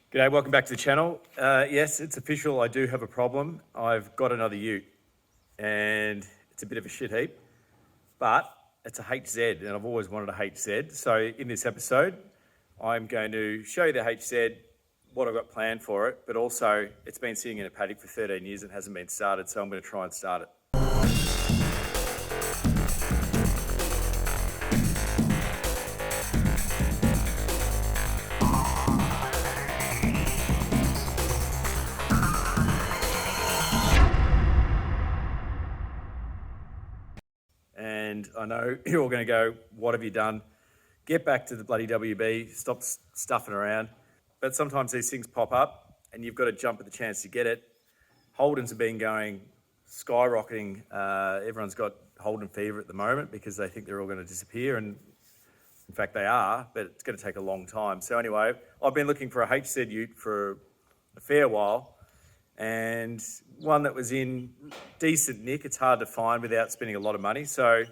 G'day, welcome back to the channel. Yes, it's official, I do have a problem. I've got another ute and it's a bit of a shit heap, but it's a HZ and I've always wanted a HZ. So in this episode, I'm going to show you the HZ, what I've got planned for it, but also it's been sitting in a paddock for 13 years and hasn't been started, so I'm going to try and start it. And I know you're all going to go, what have you done? Get back to the bloody WB, stop stuffing around. But sometimes these things pop up and you've got to jump at the chance to get it. Holden's have been going skyrocketing. Everyone's got Holden fever at the moment because they think they're all going to disappear. And in fact, they are, but it's going to take a long time. So anyway, I've been looking for a HZ ute for a fair while. And one that was in decent nick. It's hard to find without spending a lot of money. So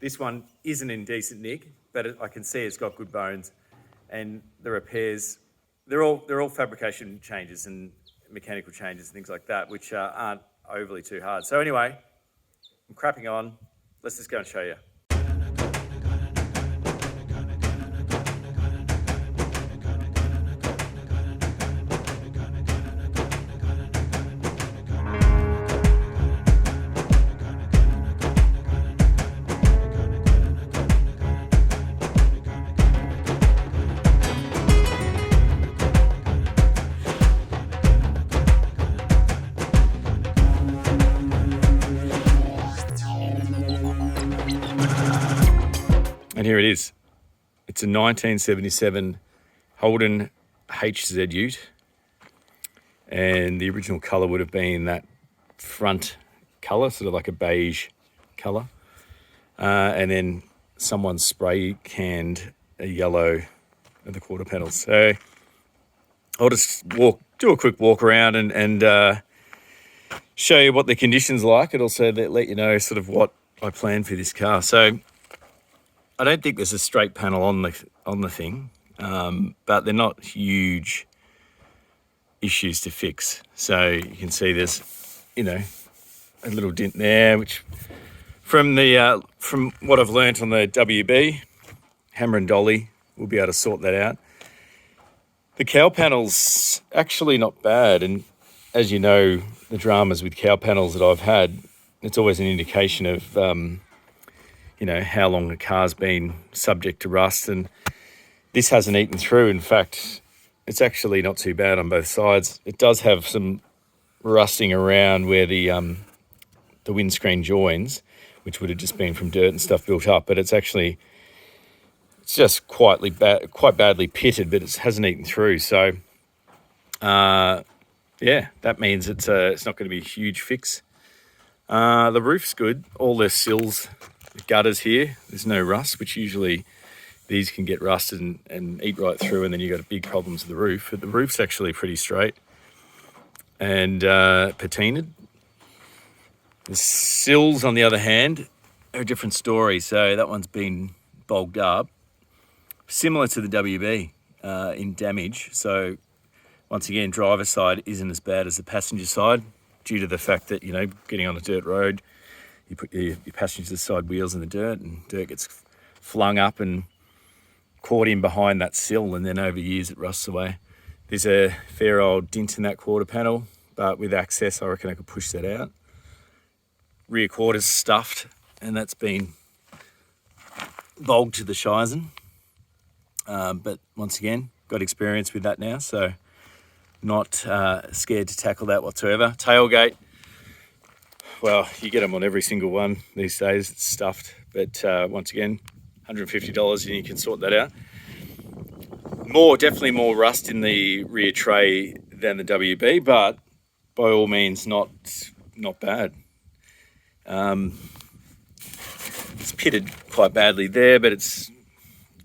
this one isn't in decent nick, but I can see it's got good bones. And the repairs, they're all fabrication changes and mechanical changes and things like that, which aren't overly too hard. So anyway, I'm crapping on. Let's just go and show you. And here it is. It's a 1977 Holden HZ Ute. And the original colour would have been that front colour, sort of like a beige colour. And then someone spray canned a yellow at the quarter panels. So I'll just do a quick walk around and show you what the condition's like. It'll also let you know sort of what I plan for this car. So I don't think there's a straight panel on the thing, but they're not huge issues to fix. So you can see there's, a little dent there, which from what I've learnt on the WB, hammer and dolly, we'll be able to sort that out. The cowl panel's actually not bad, and as you know, the dramas with cowl panels that I've had, it's always an indication of how long the car's been subject to rust, and this hasn't eaten through. In fact, it's actually not too bad on both sides. It does have some rusting around where the windscreen joins, which would have just been from dirt and stuff built up, but it's just quite badly pitted, but it hasn't eaten through. So yeah, that means it's not going to be a huge fix. The roof's good. All the sills, the gutters here, there's no rust, which usually these can get rusted and eat right through, and then you've got big problems with the roof. But the roof's actually pretty straight and patinaed. The sills, on the other hand, are a different story. So that one's been bogged up, similar to the WB in damage. So once again, driver's side isn't as bad as the passenger side due to the fact that, getting on a dirt road, you put your passenger side wheels in the dirt and dirt gets flung up and caught in behind that sill, and then over years it rusts away. There's a fair old dent in that quarter panel, but with access I reckon I could push that out. Rear quarter's stuffed and that's been bogged to the shizen. But once again, got experience with that now, so not scared to tackle that whatsoever. Tailgate, well, you get them on every single one these days. It's stuffed, but once again, $150 and you can sort that out. Definitely more rust in the rear tray than the WB, but by all means not bad. It's pitted quite badly there, but it's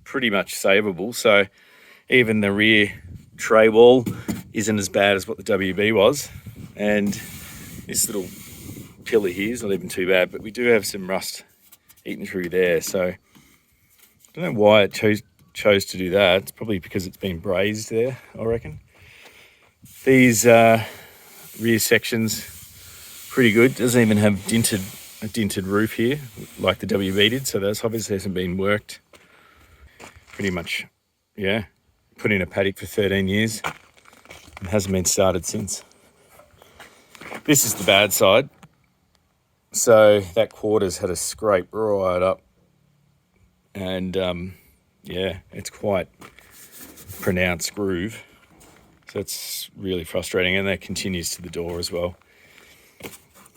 pretty much savable. So even the rear tray wall isn't as bad as what the WB was, and this little pillar here is not even too bad, but we do have some rust eaten through there. So I don't know why it chose to do that. It's probably because it's been brazed there, I reckon. These rear sections, pretty good. Doesn't even have a dinted roof here like the WB did, so that's obviously hasn't been worked. Pretty much, yeah. Put in a paddock for 13 years and hasn't been started since. This is the bad side. So that quarter's had a scrape right up, and yeah, it's quite pronounced groove. So it's really frustrating, and that continues to the door as well.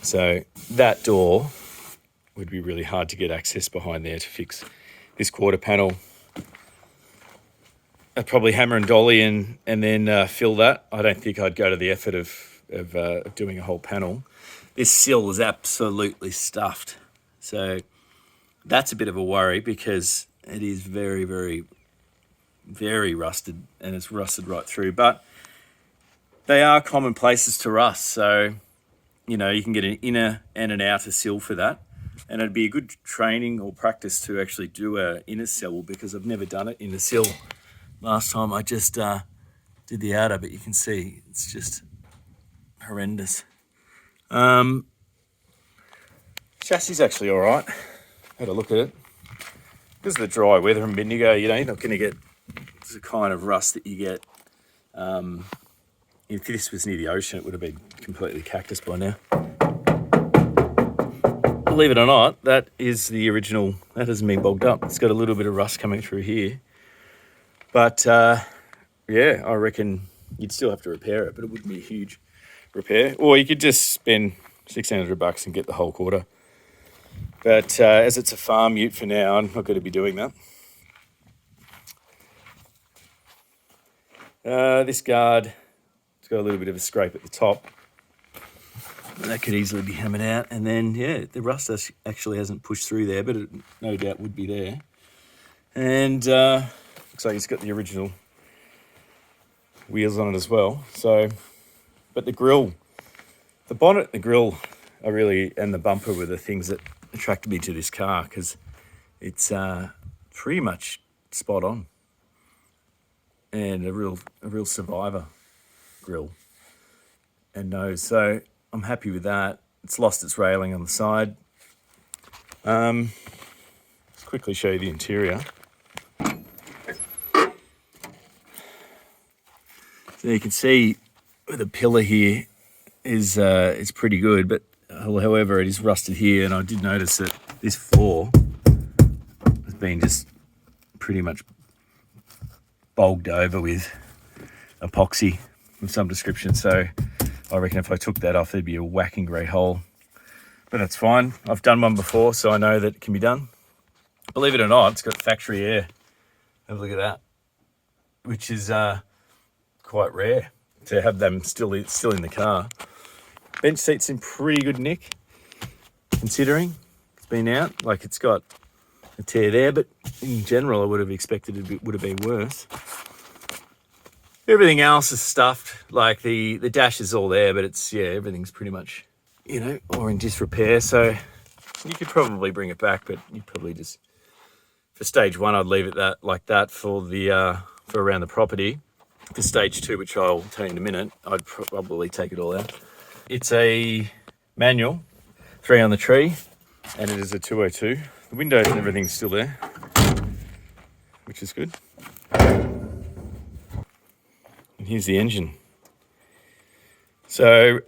So that door would be really hard to get access behind there to fix this quarter panel. I'd probably hammer and dolly and then fill that. I don't think I'd go to the effort of doing a whole panel. This sill is absolutely stuffed. So that's a bit of a worry because it is very, very, very rusted, and it's rusted right through. But they are common places to rust. So, you know, you can get an inner and an outer sill for that. And it'd be a good training or practice to actually do a inner sill, because I've never done it in a sill. Last time I just did the outer, but you can see it's just horrendous. Chassis is actually all right. Had a look at it. Because of the dry weather in Bendigo, you know, you're not going to get the kind of rust that you get. If this was near the ocean, it would have been completely cactus by now. Believe it or not, that is the original. That hasn't been bogged up. It's got a little bit of rust coming through here. But, yeah, I reckon you'd still have to repair it, but it wouldn't be a huge repair. Or you could just spend $1,600 and get the whole quarter. But as it's a farm ute for now, I'm not going to be doing that. This guard, it's got a little bit of a scrape at the top. That could easily be hammered out. And then, yeah, the rust actually hasn't pushed through there, but it no doubt would be there. And looks like it's got the original wheels on it as well. So, but the grille, the bonnet, the grille are really, and the bumper were the things that attracted me to this car, because it's pretty much spot on. And a real survivor grille and nose. So I'm happy with that. It's lost its railing on the side. Let's quickly show you the interior. So you can see the pillar here is pretty good, but however it is rusted here, and I did notice that this floor has been just pretty much bulged over with epoxy of some description. So I reckon if I took that off, there'd be a whacking great hole. But that's fine. I've done one before, so I know that it can be done. Believe it or not, it's got factory air. Have a look at that, which is quite rare to have them still in the car. Bench seat's in pretty good nick, considering it's been out. Like, it's got a tear there, but in general, I would have expected it would have been worse. Everything else is stuffed. Like the dash is all there, but it's, yeah, everything's pretty much, you know, or in disrepair. So you could probably bring it back, but you probably just, for stage one, I'd leave it like that for for around the property. For stage two, which I'll tell you in a minute, I'd probably take it all out. It's a manual, 3 on the tree, and it is a 202. The windows and everything's still there, which is good. And here's the engine. So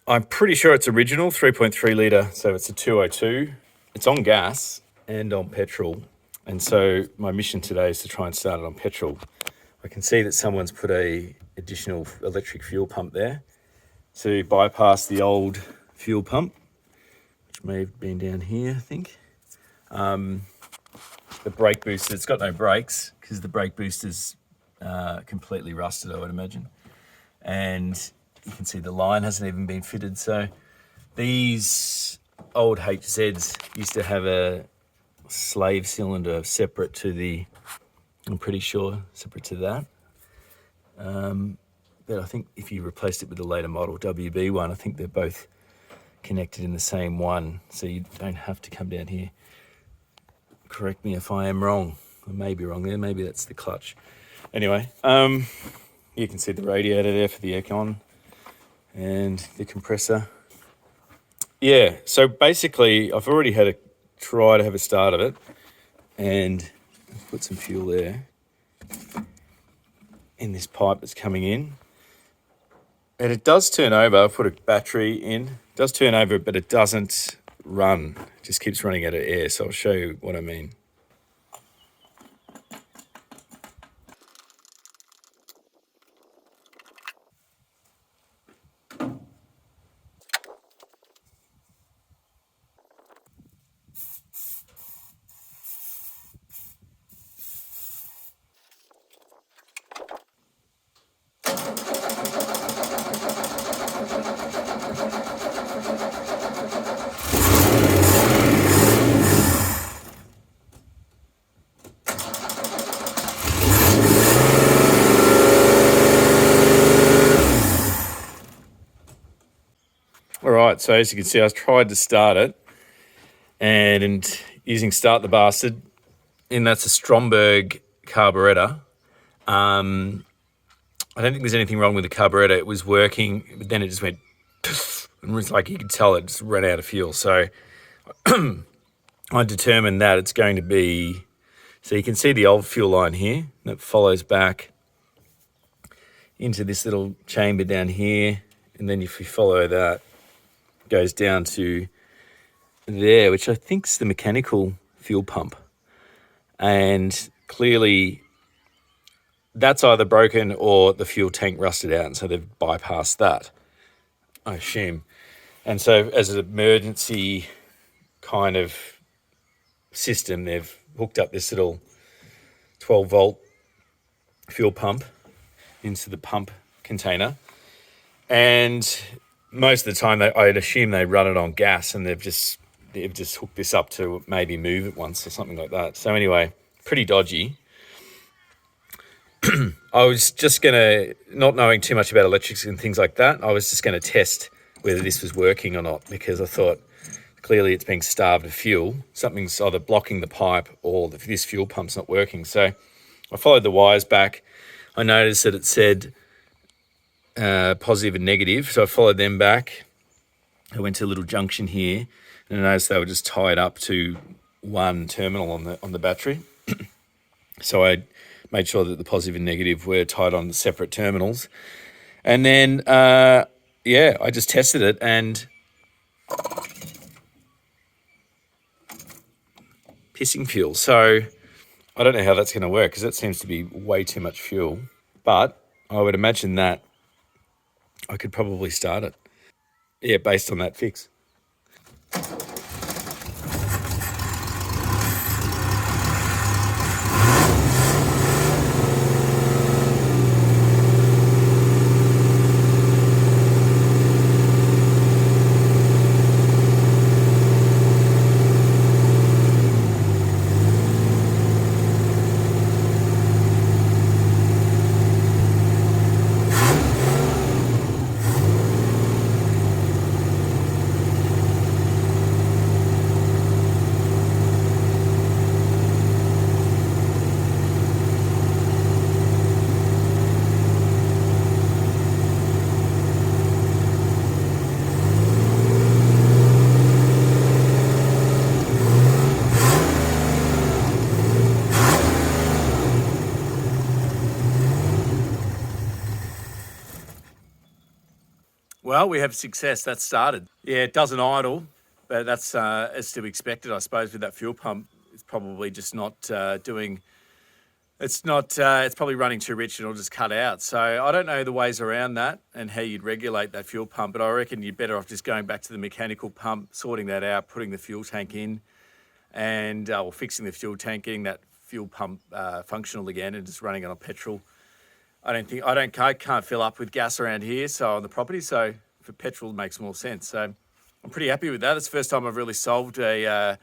I'm pretty sure it's original, 3.3 litre, so it's a 202. It's on gas and on petrol, and so my mission today is to try and start it on petrol. I can see that someone's put a additional electric fuel pump there to bypass the old fuel pump, which may have been down here, I think. The brake booster, it's got no brakes because the brake booster's completely rusted, I would imagine. And you can see the line hasn't even been fitted. So these old HZs used to have a slave cylinder separate to the, I'm pretty sure, separate to that. But I think if you replaced it with the later model WB one, I think they're both connected in the same one. So you don't have to come down here. Correct me if I am wrong. I may be wrong there. Maybe that's the clutch. Anyway, You can see the radiator there for the aircon and the compressor. Yeah, so basically I've already had a try to have a start of it, and I've put some fuel there in this pipe that's coming in. And it does turn over. I've put a battery in. It does turn over, but it doesn't run. It just keeps running out of air. So I'll show you what I mean. All right, so as you can see, I tried to start it, and using Start the Bastard, and that's a Stromberg carburetor. I don't think there's anything wrong with the carburetor. It was working, but then it just went, and it was like you could tell it just ran out of fuel. So I determined that it's going to be, so you can see the old fuel line here that follows back into this little chamber down here, and then if you follow that, it goes down to there, which I think is the mechanical fuel pump. And clearly that's either broken or the fuel tank rusted out, and so they've bypassed that, I assume. And so as an emergency kind of system, they've hooked up this little 12-volt fuel pump into the pump container. And most of the time, I'd assume they run it on gas, and they've just hooked this up to maybe move it once or something like that. So anyway, pretty dodgy. I was just going to, not knowing too much about electrics and things like that, I was just going to test whether this was working or not, because I thought clearly it's being starved of fuel. Something's either blocking the pipe or this fuel pump's not working. So I followed the wires back. I noticed that it said positive and negative, so I followed them back. I went to a little junction here, and I noticed they were just tied up to one terminal on the battery. So I made sure that the positive and negative were tied on separate terminals. And then, I just tested it, and pissing fuel. So I don't know how that's going to work, because that seems to be way too much fuel. But I would imagine that I could probably start it. Yeah, based on that fix. Well, we have success. That's started. Yeah, it doesn't idle, but that's as to be expected, I suppose, with that fuel pump. It's probably just not doing... It's probably running too rich, and it'll just cut out. So I don't know the ways around that and how you'd regulate that fuel pump, but I reckon you're better off just going back to the mechanical pump, sorting that out, putting the fuel tank in, and or fixing the fuel tank, getting that fuel pump functional again, and just running it on petrol. I can't fill up with gas around here, so on the property. So for petrol, it makes more sense. So I'm pretty happy with that. It's the first time I've really solved a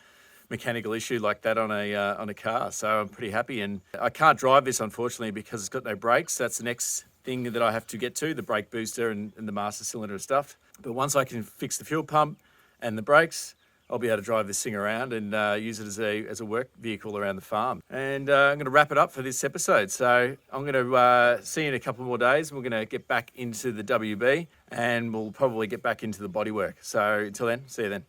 mechanical issue like that on a car. So I'm pretty happy, and I can't drive this unfortunately because it's got no brakes. That's the next thing that I have to get to, the brake booster and the master cylinder and stuff. But once I can fix the fuel pump and the brakes, I'll be able to drive this thing around and use it as a work vehicle around the farm. And I'm going to wrap it up for this episode. So I'm going to see you in a couple more days. We're going to get back into the WB and we'll probably get back into the bodywork. So until then, see you then.